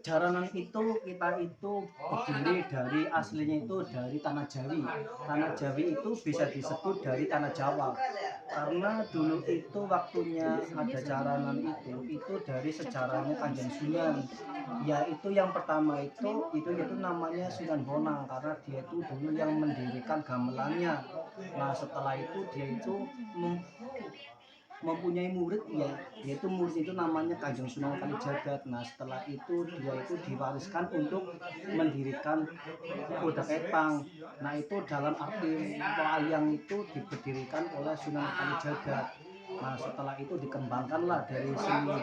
Jaranan itu kita itu berdiri dari aslinya itu dari tanah Jawi. Tanah Jawi itu bisa disebut dari tanah Jawa. Karena dulu itu waktunya ada jaranan itu dari sejarahnya Kanjeng Sunan. Yaitu yang pertama itu namanya Sunan Bonang karena dia itu dulu yang mendirikan gamelannya. Nah, setelah itu dia itu mempunyai murid ya, yaitu murid itu namanya Kanjeng Sunan Kalijagat. Nah, setelah itu dia itu diwariskan untuk mendirikan Kota Kepang. Nah, itu dalam arti wayang itu diberdirikan oleh Sunan Kalijagat. Nah, setelah itu dikembangkanlah dari sini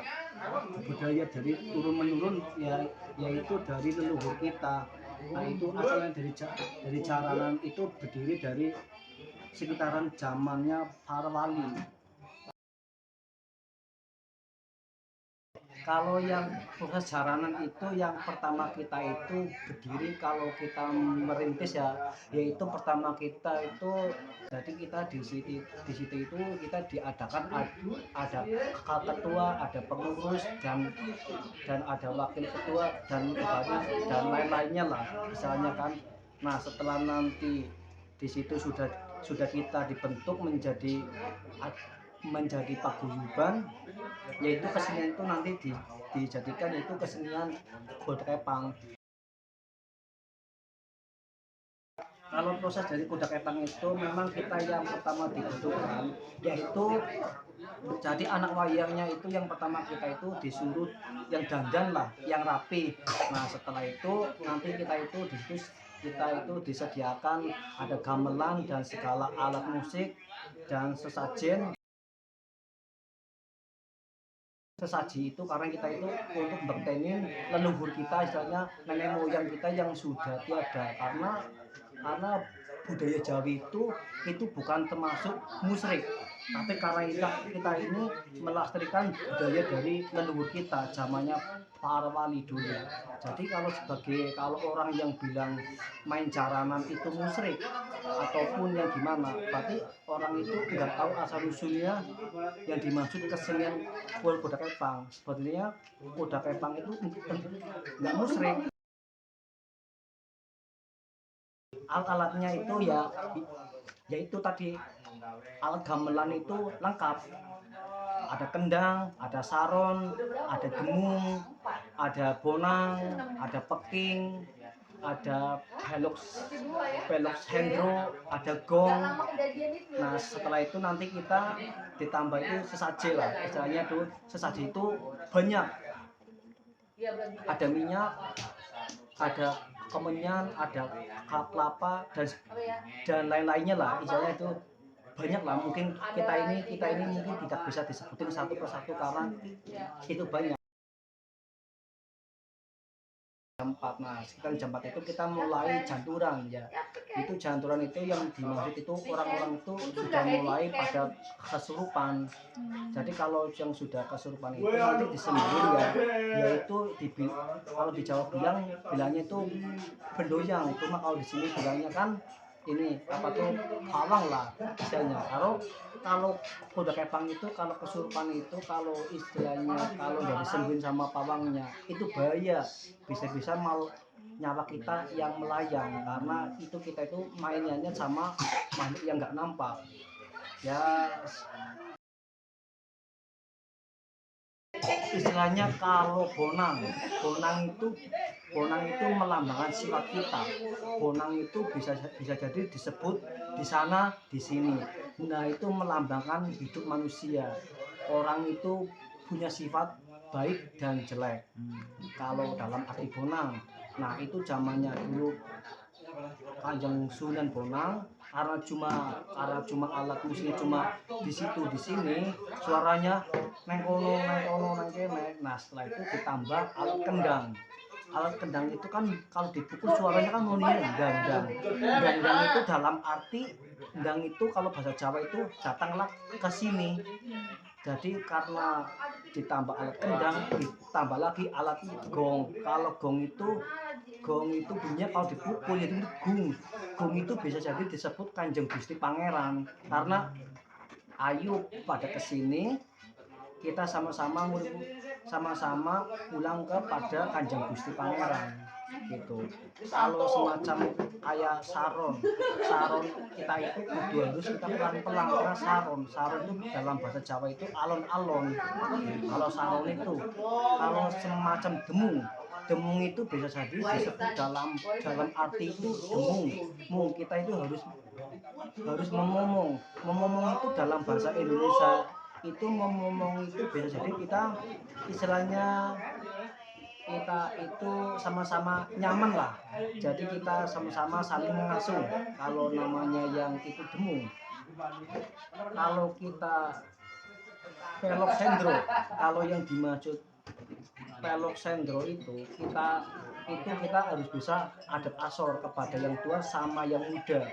budaya dari turun menurun ya, yaitu dari leluhur kita. Nah, itu asalnya dari jaranan itu berdiri dari sekitaran zamannya para wali. Kalau yang proses jaranan itu yang pertama kita itu berdiri kalau kita merintis ya, yaitu pertama kita itu jadi kita di situ itu kita diadakan ada ketua, ada pengurus dan ada wakil ketua dan dan lain-lainnya lah misalnya kan. Nah, setelah nanti di situ sudah kita dibentuk menjadi paguyuban, yaitu kesenian itu nanti dijadikan itu kesenian Kuda Kepang. Kalau proses dari Kuda Kepang itu memang kita yang pertama dibutuhkan yaitu jadi anak wayangnya itu yang pertama kita itu disuruh yang dandan lah, yang rapi. Nah, setelah itu nanti kita itu disediakan ada gamelan dan segala alat musik dan sesaji itu karena kita itu untuk bertenin leluhur kita, istilahnya nenek moyang kita yang sudah tiada, karena budaya Jawi itu bukan termasuk musyrik, tapi karena kita ini melestarikan budaya dari leluhur kita zamannya para wali dulu. Jadi kalau orang yang bilang main jaranan itu musyrik ataupun yang gimana, berarti orang itu nggak tahu asal usulnya yang dimaksud kesenian Kuda Kepang. Sebetulnya Kuda Kepang itu nggak musyrik. Alat-alatnya itu yaitu tadi alat gamelan itu lengkap. Ada kendang, ada saron, ada dengung, ada bonang, ada peking, ada belok hendro, ada gong. Nah, setelah itu nanti kita ditambah itu sesaji lah, istilahnya tuh sesaji itu banyak, ada minyak, ada kemenyan, ada kelapa dan lain-lainnya lah, istilahnya itu banyak lah. Mungkin kita ini mungkin tidak bisa disebutin satu persatu karena itu banyak. Jam 4. Nah, sekitar jam 4 itu kita mulai janturan ya. Itu janturan itu yang dimaksud itu orang-orang itu sudah mulai pada kesurupan. Jadi kalau yang sudah kesurupan itu nanti disembelih ya, yaitu kalau di Jawa bilangnya itu bendoyang. Cuma kalau di sini bilangnya kan ini apa tuh pawang lah istilahnya. Kalau Kuda Kepang itu kalau kesurupan itu kalau istilahnya kalau nggak disembelih sama pawangnya itu bahaya, bisa-bisa mau nyawa kita yang melayang karena itu kita itu mainannya sama makhluk yang nggak nampak ya. Istilahnya kalau bonang itu melambangkan sifat kita. Bonang itu bisa jadi disebut di sana di sini. Nah, itu melambangkan hidup manusia. Orang itu punya sifat baik dan jelek. Kalau dalam arti bonang, nah itu zamannya dulu Kanjeng Sunan Bonang karena cuma alat musiknya cuma di situ di sini, suaranya neng kono neng kene. Nah, setelah itu ditambah alat kendang. Alat kendang itu kan kalau dipukul suaranya kan bunyinya dang. Dang itu dalam arti dang itu kalau bahasa Jawa itu datanglah ke sini. Jadi karena ditambah alat kendang, ditambah lagi alat gong. Kalau gong itu bunyinya kalau dipukul itu gung. Gung itu bisa jadi disebut Kanjeng Gusti Pangeran karena ayo pada kesini kita sama-sama pulang kepada Kanjeng Gusti Pangeran gitu. Kalau semacam kayak saron kita itu kudu harus kita pelan-pelan, karena saron itu dalam bahasa Jawa itu alon-alon. Kalau saron itu, kalau semacam demung itu bisa jadi disebut dalam arti itu demung kita itu harus memomong itu dalam bahasa Indonesia itu memomong itu bisa jadi kita istilahnya kita itu sama-sama nyaman lah, jadi kita sama-sama saling mengasuh. Kalau namanya yang itu demung, kalau kita pelok sendro, kalau yang dimaksud pelok sendro itu kita harus bisa adab asor kepada yang tua sama yang muda.